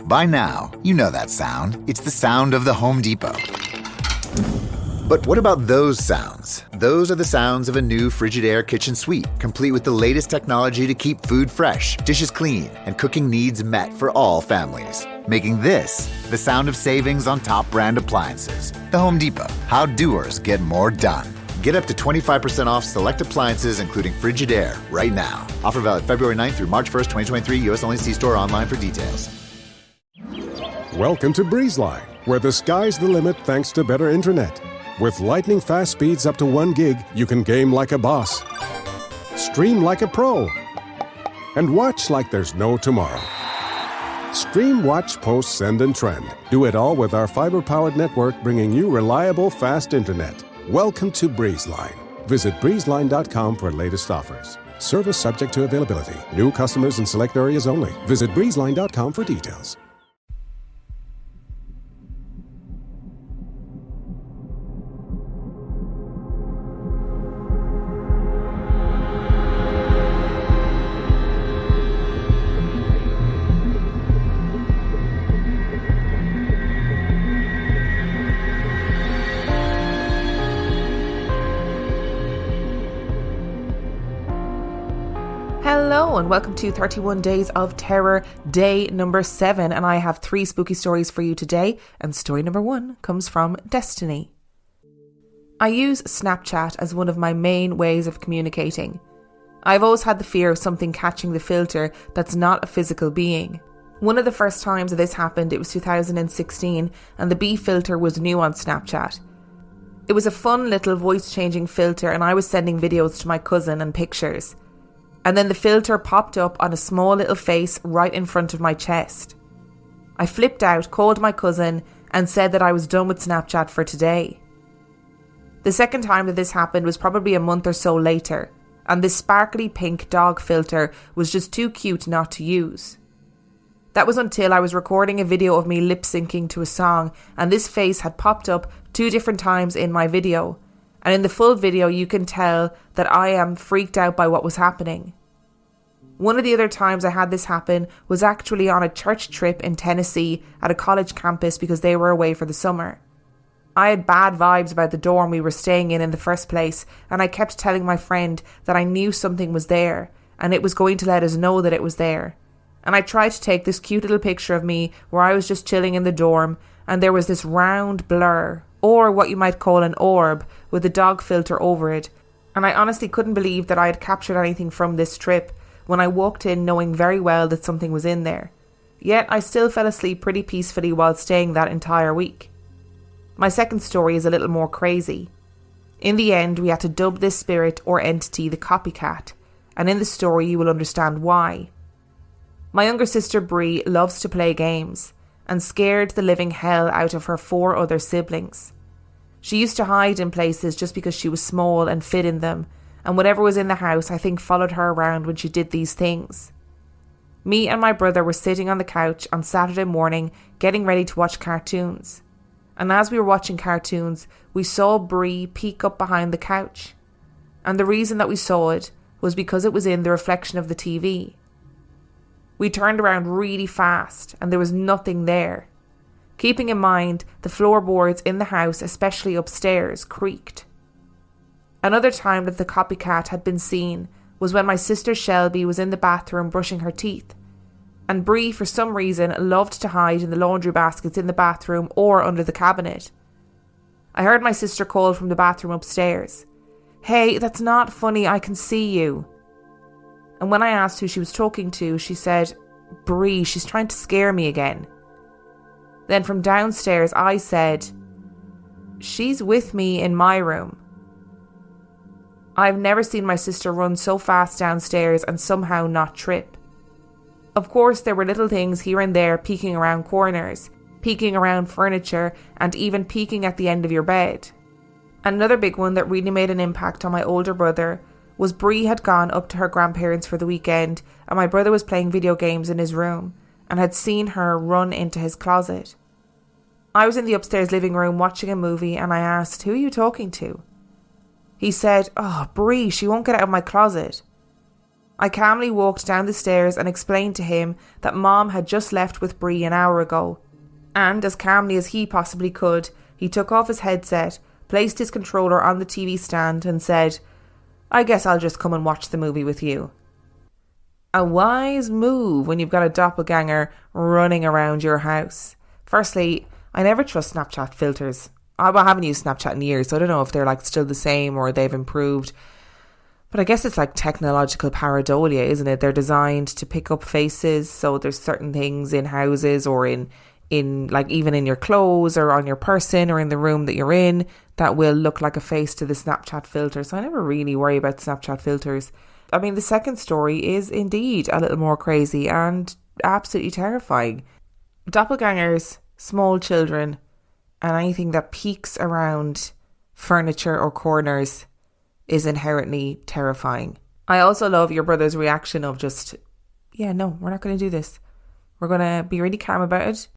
By now, you know that sound. It's the sound of the Home Depot. But what about those sounds? Those are the sounds of a new Frigidaire kitchen suite, complete with the latest technology to keep food fresh, dishes clean, and cooking needs met for all families. Making this the sound of savings on top brand appliances. The Home Depot. How doers get more done. Get up to 25% off select appliances, including Frigidaire, right now. Offer valid February 9th through March 1st, 2023. U.S. only. See store online for details. Welcome to BreezeLine, where the sky's the limit thanks to better internet. With lightning-fast speeds up to 1 gig, you can game like a boss, stream like a pro, and watch like there's no tomorrow. Stream, watch, post, send, and trend. Do it all with our fiber-powered network, bringing you reliable, fast internet. Welcome to BreezeLine. Visit breezeline.com for latest offers. Service subject to availability. New customers in select areas only. Visit breezeline.com for details. Hello and welcome to 31 Days of Terror, day number 7, and I have 3 spooky stories for you today, and story number 1 comes from Destiny. I use Snapchat as one of my main ways of communicating. I've always had the fear of something catching the filter that's not a physical being. One of the first times that this happened, it was 2016, and the B filter was new on Snapchat. It was a fun little voice-changing filter, and I was sending videos to my cousin and pictures. And then the filter popped up on a small little face right in front of my chest. I flipped out, called my cousin, and said that I was done with Snapchat for today. The second time that this happened was probably a month or so later, and this sparkly pink dog filter was just too cute not to use. That was until I was recording a video of me lip-syncing to a song, and this face had popped up 2 different times in my video. And in the full video, you can tell that I am freaked out by what was happening. One of the other times I had this happen was actually on a church trip in Tennessee at a college campus because they were away for the summer. I had bad vibes about the dorm we were staying in the first place, and I kept telling my friend that I knew something was there, and it was going to let us know that it was there. And I tried to take this cute little picture of me where I was just chilling in the dorm, and there was this round blur, or what you might call an orb, with a dog filter over it, and I honestly couldn't believe that I had captured anything from this trip when I walked in knowing very well that something was in there. Yet I still fell asleep pretty peacefully while staying that entire week. My second story is a little more crazy. In the end, we had to dub this spirit or entity the Copycat, and in the story you will understand why. My younger sister Bree loves to play games, and scared the living hell out of her 4 other siblings. She used to hide in places just because she was small and fit in them, and whatever was in the house I think followed her around when she did these things. Me and my brother were sitting on the couch on Saturday morning getting ready to watch cartoons. And as we were watching cartoons, we saw Bree peek up behind the couch. And the reason that we saw it was because it was in the reflection of the TV. We turned around really fast and there was nothing there. Keeping in mind, the floorboards in the house, especially upstairs, creaked. Another time that the Copycat had been seen was when my sister Shelby was in the bathroom brushing her teeth. And Bree, for some reason, loved to hide in the laundry baskets in the bathroom or under the cabinet. I heard my sister call from the bathroom upstairs. "Hey, that's not funny, I can see you." And when I asked who she was talking to, she said, "Bree, she's trying to scare me again." Then from downstairs I said, "She's with me in my room." I've never seen my sister run so fast downstairs and somehow not trip. Of course, there were little things here and there peeking around corners, peeking around furniture, and even peeking at the end of your bed. Another big one that really made an impact on my older brother was Bree had gone up to her grandparents for the weekend, and my brother was playing video games in his room and had seen her run into his closet. I was in the upstairs living room watching a movie, and I asked, "Who are you talking to?" He said, "Oh, Bree, she won't get out of my closet." I calmly walked down the stairs and explained to him that Mom had just left with Bree an hour ago. And as calmly as he possibly could, he took off his headset, placed his controller on the TV stand and said, "I guess I'll just come and watch the movie with you." A wise move when you've got a doppelganger running around your house. Firstly, I never trust Snapchat filters. I haven't used Snapchat in years, so I don't know if they're like still the same or they've improved. But I guess it's like technological pareidolia, isn't it? They're designed to pick up faces, so there's certain things in houses or in like even in your clothes or on your person or in the room that you're in that will look like a face to the Snapchat filter. So I never really worry about Snapchat filters. I mean, the second story is indeed a little more crazy and absolutely terrifying. Doppelgangers, small children, and anything that peeks around furniture or corners is inherently terrifying. I also love your brother's reaction of just, yeah, no, we're not going to do this. We're going to be really calm about it.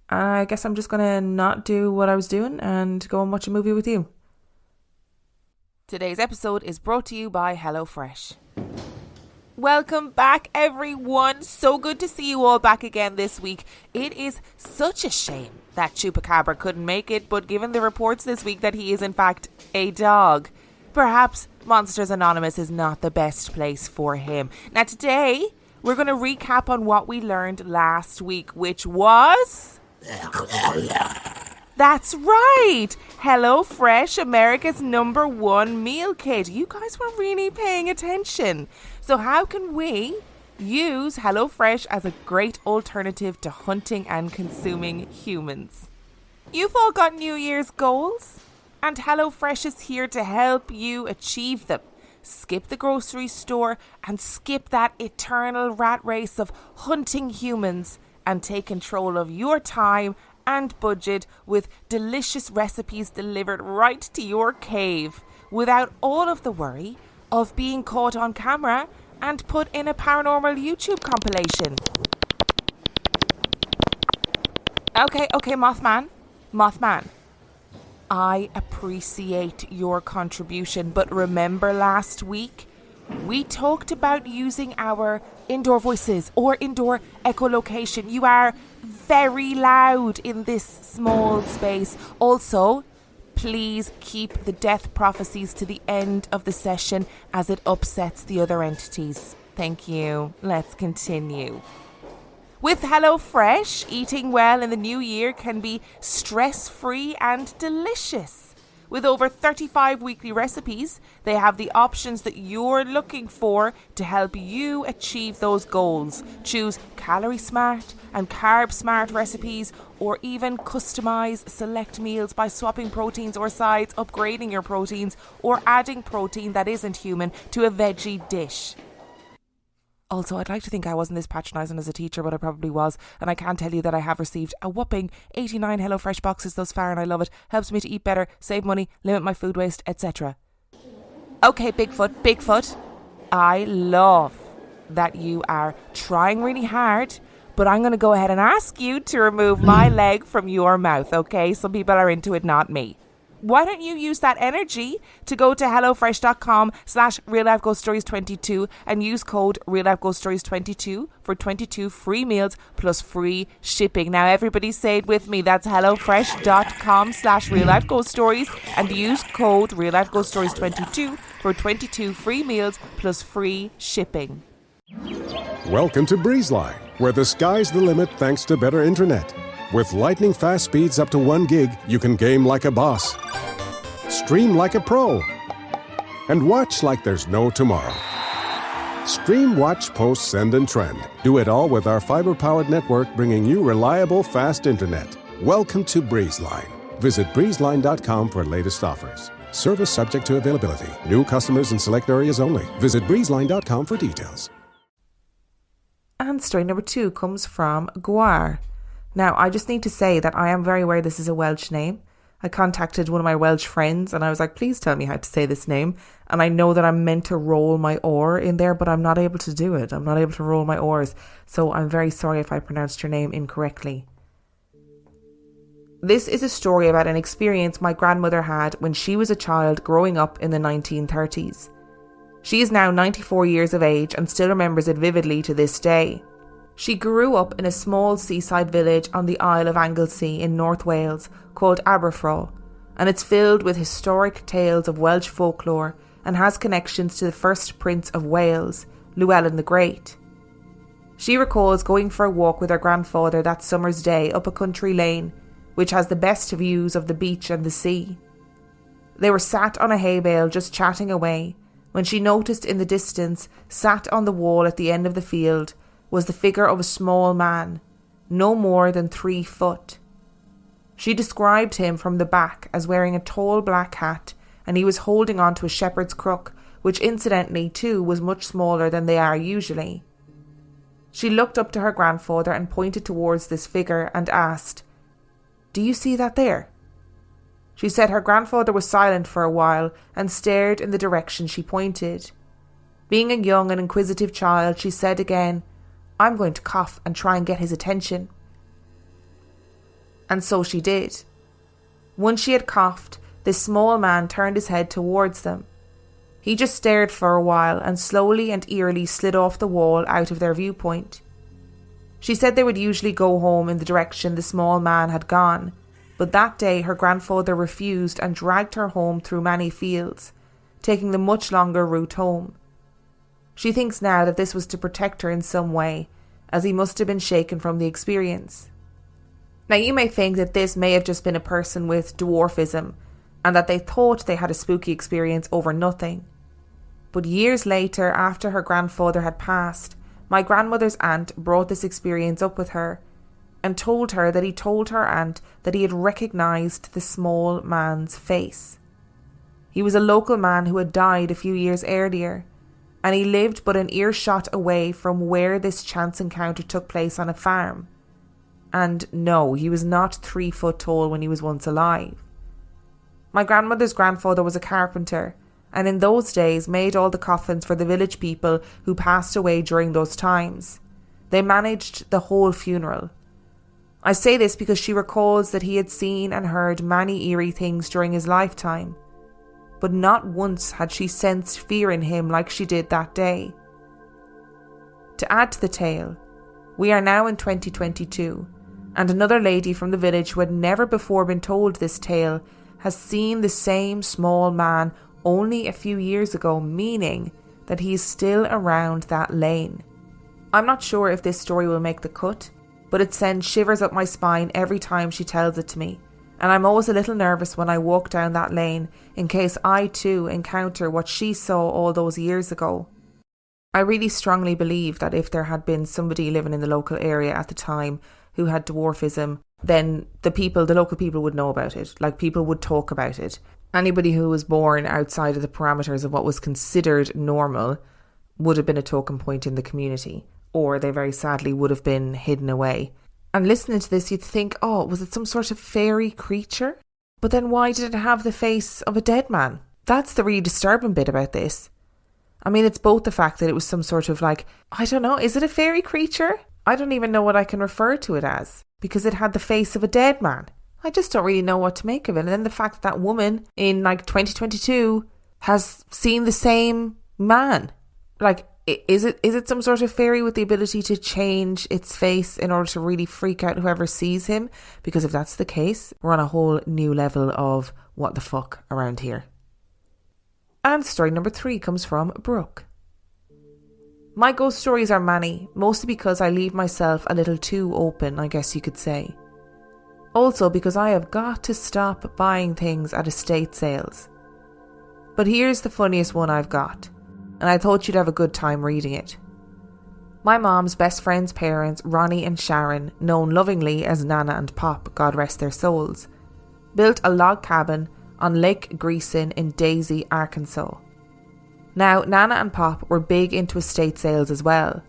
I guess I'm just going to not do what I was doing and go and watch a movie with you. Today's episode is brought to you by HelloFresh. Welcome back, everyone. So good to see you all back again this week. It is such a shame that Chupacabra couldn't make it, but given the reports this week that he is in fact a dog, perhaps Monsters Anonymous is not the best place for him. Now today, we're going to recap on what we learned last week, which was... That's right! HelloFresh, America's #1 meal kit. You guys were really paying attention. So how can we use HelloFresh as a great alternative to hunting and consuming humans? You've all got New Year's goals, and HelloFresh is here to help you achieve them. Skip the grocery store and skip that eternal rat race of hunting humans and take control of your time and budget with delicious recipes delivered right to your cave without all of the worry of being caught on camera and put in a paranormal YouTube compilation. Okay, Mothman. I appreciate your contribution, but remember last week we talked about using our indoor voices or indoor echolocation. You are very loud in this small space. Also, please keep the death prophecies to the end of the session as it upsets the other entities. Thank you. Let's continue. With HelloFresh, eating well in the new year can be stress-free and delicious. With over 35 weekly recipes, they have the options that you're looking for to help you achieve those goals. Choose calorie smart and carb smart recipes, or even customize select meals by swapping proteins or sides, upgrading your proteins, or adding protein that isn't human to a veggie dish. Also, I'd like to think I wasn't this patronising as a teacher, but I probably was. And I can tell you that I have received a whopping 89 HelloFresh boxes thus far, and I love it. Helps me to eat better, save money, limit my food waste, etc. Okay, Bigfoot. I love that you are trying really hard, but I'm going to go ahead and ask you to remove my leg from your mouth, okay? Some people are into it, not me. Why don't you use that energy to go to hellofresh.com/reallifeghoststories22 and use code reallifeghoststories22 for 22 free meals plus free shipping. Now everybody say it with me. That's hellofresh.com/reallifeghoststories and use code reallifeghoststories22 for 22 free meals plus free shipping. Welcome to BreezeLine, where the sky's the limit thanks to better internet. With lightning fast speeds up to 1 gig, you can game like a boss, stream like a pro, and watch like there's no tomorrow. Stream, watch, post, send, and trend. Do it all with our fiber-powered network, bringing you reliable, fast internet. Welcome to BreezeLine. Visit breezeline.com for latest offers. Service subject to availability. New customers in select areas only. Visit breezeline.com for details. And story number 2 comes from Gwar. Now, I just need to say that I am very aware this is a Welsh name. I contacted one of my Welsh friends and I was like, please tell me how to say this name. And I know that I'm meant to roll my R in there, but I'm not able to do it. I'm not able to roll my R's. So I'm very sorry if I pronounced your name incorrectly. This is a story about an experience my grandmother had when she was a child growing up in the 1930s. She is now 94 years of age and still remembers it vividly to this day. She grew up in a small seaside village on the Isle of Anglesey in North Wales called Aberfraw, and it's filled with historic tales of Welsh folklore and has connections to the first Prince of Wales, Llewellyn the Great. She recalls going for a walk with her grandfather that summer's day up a country lane, which has the best views of the beach and the sea. They were sat on a hay bale just chatting away, when she noticed in the distance, sat on the wall at the end of the field, was the figure of a small man, no more than 3 foot. She described him from the back as wearing a tall black hat, and he was holding on to a shepherd's crook, which incidentally too was much smaller than they are usually. She looked up to her grandfather and pointed towards this figure and asked, "Do you see that there?" She said her grandfather was silent for a while and stared in the direction she pointed. Being a young and inquisitive child, she said again, "I'm going to cough and try and get his attention." And so she did. Once she had coughed, this small man turned his head towards them. He just stared for a while and slowly and eerily slid off the wall out of their viewpoint. She said they would usually go home in the direction the small man had gone, but that day her grandfather refused and dragged her home through many fields, taking the much longer route home. She thinks now that this was to protect her in some way, as he must have been shaken from the experience. Now you may think that this may have just been a person with dwarfism, and that they thought they had a spooky experience over nothing. But years later, after her grandfather had passed, my grandmother's aunt brought this experience up with her, and told her that he told her aunt that he had recognised the small man's face. He was a local man who had died a few years earlier, and he lived but an earshot away from where this chance encounter took place on a farm. And no, he was not 3 foot tall when he was once alive. My grandmother's grandfather was a carpenter, and in those days made all the coffins for the village people who passed away during those times. They managed the whole funeral. I say this because she recalls that he had seen and heard many eerie things during his lifetime, but not once had she sensed fear in him like she did that day. To add to the tale, we are now in 2022, and another lady from the village who had never before been told this tale has seen the same small man only a few years ago, meaning that he is still around that lane. I'm not sure if this story will make the cut, but it sends shivers up my spine every time she tells it to me, and I'm always a little nervous when I walk down that lane in case I too encounter what she saw all those years ago. I really strongly believe that if there had been somebody living in the local area at the time who had dwarfism, then the local people would know about it. Like, people would talk about it. Anybody who was born outside of the parameters of what was considered normal would have been a token point in the community, or they very sadly would have been hidden away. And listening to this, you'd think, oh, was it some sort of fairy creature? But then why did it have the face of a dead man? That's the really disturbing bit about this. I mean, it's both the fact that it was some sort of I don't know, is it a fairy creature? I don't even know what I can refer to it as, because it had the face of a dead man. I just don't really know what to make of it. And then the fact that woman in 2022 has seen the same man. Is it some sort of fairy with the ability to change its face in order to really freak out whoever sees him? Because if that's the case, we're on a whole new level of what the fuck around here. And story number 3 comes from Brooke. My ghost stories are many, mostly because I leave myself a little too open, I guess you could say. Also because I have got to stop buying things at estate sales. But here's the funniest one I've got, and I thought you'd have a good time reading it. My mom's best friend's parents, Ronnie and Sharon, known lovingly as Nana and Pop, God rest their souls, built a log cabin on Lake Greeson in Daisy, Arkansas. Now, Nana and Pop were big into estate sales as well.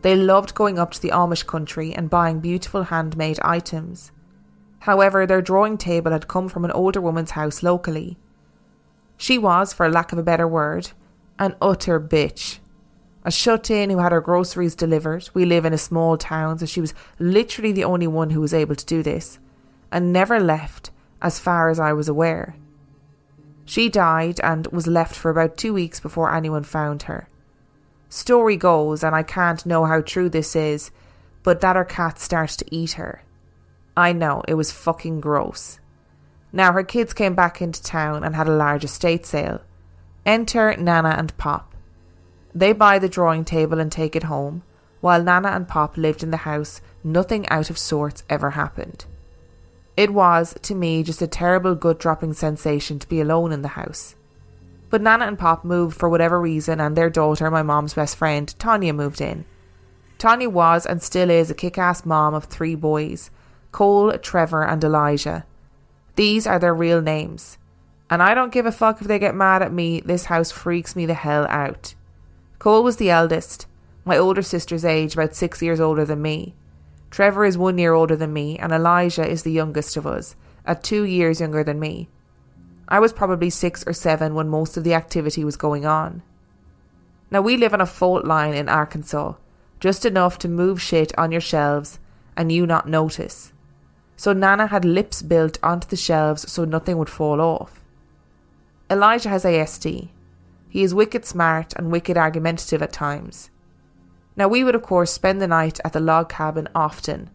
They loved going up to the Amish country and buying beautiful handmade items. However, their drawing table had come from an older woman's house locally. She was, for lack of a better word, an utter bitch. A shut-in who had her groceries delivered. We live in a small town, so she was literally the only one who was able to do this, and never left, as far as I was aware. She died and was left for about 2 weeks before anyone found her. Story goes, and I can't know how true this is, but that her cat started to eat her. I know, it was fucking gross. Now her kids came back into town and had a large estate sale. Enter Nana and Pop. They buy the drawing table and take it home. While Nana and Pop lived in the house, nothing out of sorts ever happened. It was, to me, just a terrible gut-dropping sensation to be alone in the house. But Nana and Pop moved for whatever reason, and their daughter, my mom's best friend, Tanya, moved in. Tanya was and still is a kick-ass mom of 3 boys, Cole, Trevor and Elijah. These are their real names. And I don't give a fuck if they get mad at me, this house freaks me the hell out. Cole was the eldest, my older sister's age, about 6 years older than me. Trevor is 1 year older than me, and Elijah is the youngest of us, at 2 years younger than me. I was probably 6 or 7 when most of the activity was going on. Now we live on a fault line in Arkansas, just enough to move shit on your shelves and you not notice. So Nana had lips built onto the shelves so nothing would fall off. Elijah has ASD. He is wicked smart and wicked argumentative at times. Now we would of course spend the night at the log cabin often.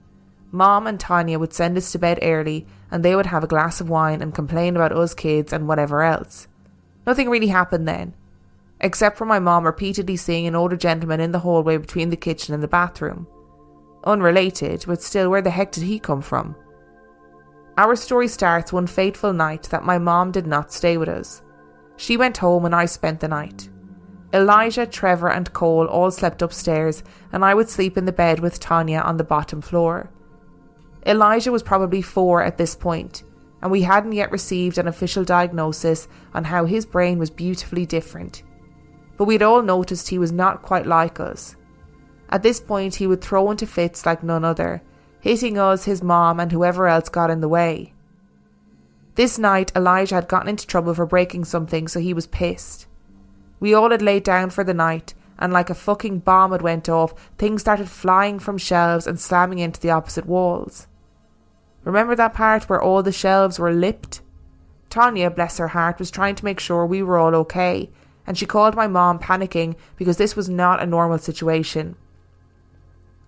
Mom and Tanya would send us to bed early and they would have a glass of wine and complain about us kids and whatever else. Nothing really happened then, except for my mom repeatedly seeing an older gentleman in the hallway between the kitchen and the bathroom. Unrelated, but still, where the heck did he come from? Our story starts one fateful night that my mom did not stay with us. She went home and I spent the night. Elijah, Trevor and Cole all slept upstairs and I would sleep in the bed with Tanya on the bottom floor. Elijah was probably 4 at this point, and we hadn't yet received an official diagnosis on how his brain was beautifully different. But we'd all noticed he was not quite like us. At this point he would throw into fits like none other, hitting us, his mom and whoever else got in the way. This night Elijah had gotten into trouble for breaking something, so he was pissed. We all had laid down for the night, and like a fucking bomb had went off, things started flying from shelves and slamming into the opposite walls. Remember that part where all the shelves were lipped? Tanya, bless her heart, was trying to make sure we were all okay, and she called my mom, panicking because this was not a normal situation.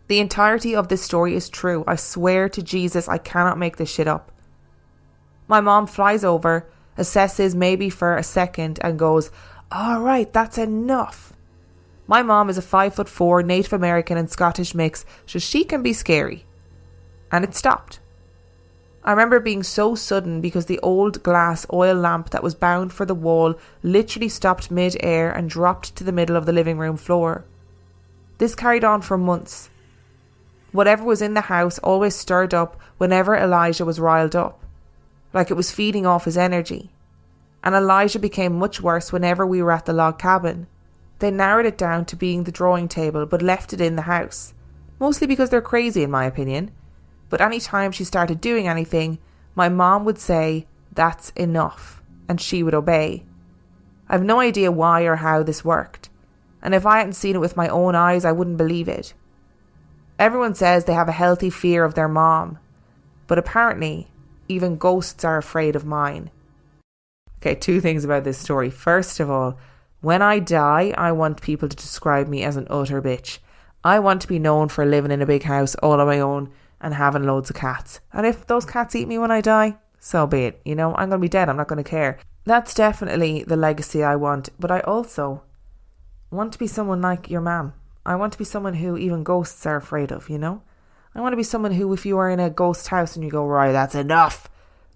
The entirety of this story is true. I swear to Jesus, I cannot make this shit up. My mom flies over, assesses maybe for a second and goes, "Alright, that's enough." My mom is a 5'4" Native American and Scottish mix, so she can be scary. And it stopped. I remember it being so sudden because the old glass oil lamp that was bound for the wall literally stopped mid-air and dropped to the middle of the living room floor. This carried on for months. Whatever was in the house always stirred up whenever Elijah was riled up, like it was feeding off his energy. And Elijah became much worse whenever we were at the log cabin. They narrowed it down to being the drawing table but left it in the house, mostly because they're crazy in my opinion. But any time she started doing anything, my mom would say, "That's enough," and she would obey. I've no idea why or how this worked, and if I hadn't seen it with my own eyes I wouldn't believe it. Everyone says they have a healthy fear of their mom, but apparently even ghosts are afraid of mine. Okay, 2 things about this story. First of all, when I die, I want people to describe me as an utter bitch. I want to be known for living in a big house all on my own and having loads of cats. And if those cats eat me when I die, so be it. You know, I'm going to be dead. I'm not going to care. That's definitely the legacy I want. But I also want to be someone like your mum. I want to be someone who even ghosts are afraid of, you know? I want to be someone who, if you are in a ghost house and you go, "Right, that's enough,"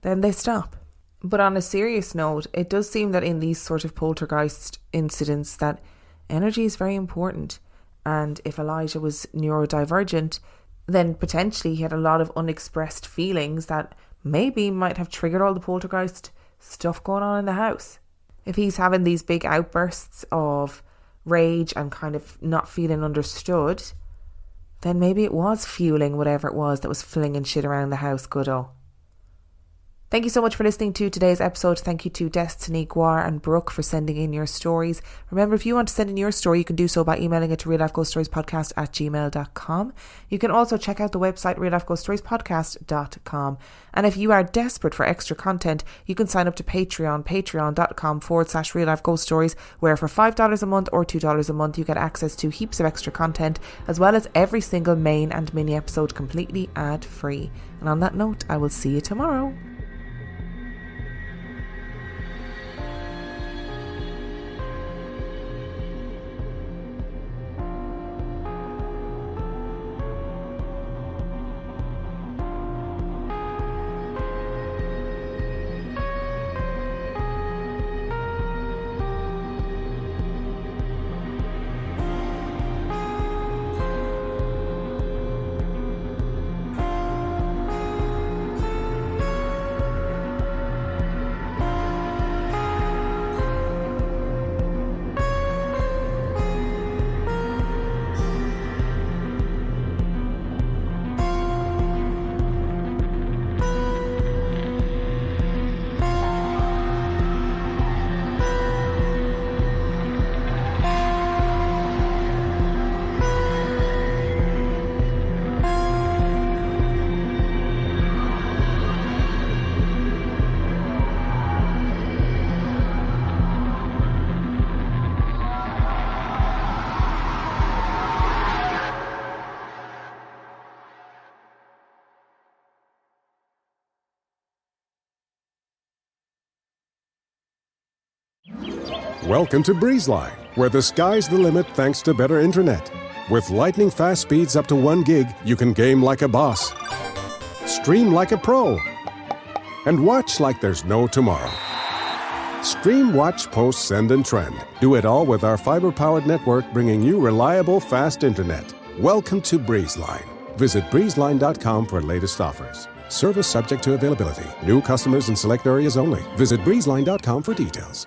then they stop. But on a serious note, it does seem that in these sort of poltergeist incidents that energy is very important. And if Elijah was neurodivergent, then potentially he had a lot of unexpressed feelings that maybe might have triggered all the poltergeist stuff going on in the house. If he's having these big outbursts of rage and kind of not feeling understood, then maybe it was fueling whatever it was that was flinging shit around the house, good-o. Thank you so much for listening to today's episode. Thank you to Destiny, Gwar and Brooke for sending in your stories. Remember, if you want to send in your story, you can do so by emailing it to reallifeghoststoriespodcast@gmail.com. You can also check out the website reallifeghoststoriespodcast.com. And if you are desperate for extra content, you can sign up to Patreon, patreon.com/reallifeghoststories, where for $5 a month or $2 a month, you get access to heaps of extra content, as well as every single main and mini episode completely ad-free. And on that note, I will see you tomorrow. Welcome to BreezeLine, where the sky's the limit thanks to better internet. With lightning fast speeds up to 1 gig, you can game like a boss, stream like a pro, and watch like there's no tomorrow. Stream, watch, post, send, and trend. Do it all with our fiber-powered network, bringing you reliable, fast internet. Welcome to BreezeLine. Visit breezeline.com for latest offers. Service subject to availability. New customers in select areas only. Visit breezeline.com for details.